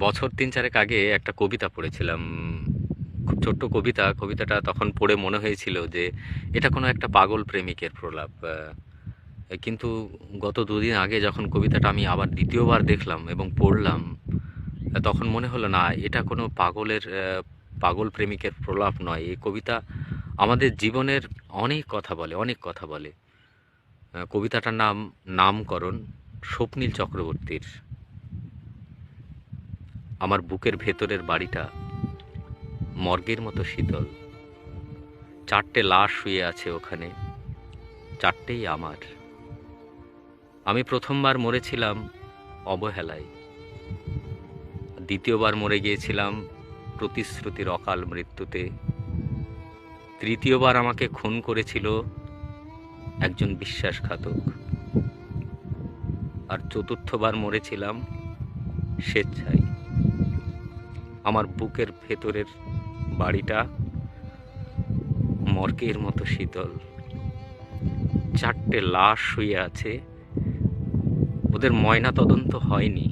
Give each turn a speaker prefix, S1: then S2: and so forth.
S1: বছর ৩-৪ আগে একটা কবিতা পড়েছিলাম। খুব ছোট্ট কবিতা। কবিতাটা তখন পড়ে মনে হয়েছিল যে এটা কোনো একটা পাগল প্রেমিকের প্রলাপ। কিন্তু গত ২ দিন আগে যখন কবিতাটা আমি আবার ২য় বার দেখলাম এবং পড়লাম, তখন মনে হলো না এটা কোনো পাগল প্রেমিকের প্রলাপ নয়। এই কবিতা আমাদের জীবনের অনেক কথা বলে, অনেক কথা বলে। কবিতাটার নাম নামকরণ, স্বপ্নীল চক্রবর্তীর। আমার বুকের ভেতরের বাড়িটা মর্গের মতো শীতল। ৪টে লাশ শুয়ে আছে ওখানে, ৪টেই আমার। আমি প্রথমবার মরেছিলাম অবহেলায়, দ্বিতীয়বার মরে গিয়েছিলাম প্রতিশ্রুতির অকাল মৃত্যুতে, তৃতীয়বার আমাকে খুন করেছিল একজন বিশ্বাসঘাতক, আর চতুর্থবার মরেছিলাম স্বেচ্ছায়। আমার বুকের ভেতরের বাড়িটা মর্গের মতো শীতল। ৪টে লাশ শুয়ে আছে, ওদের ময়না তদন্ত হয়নি।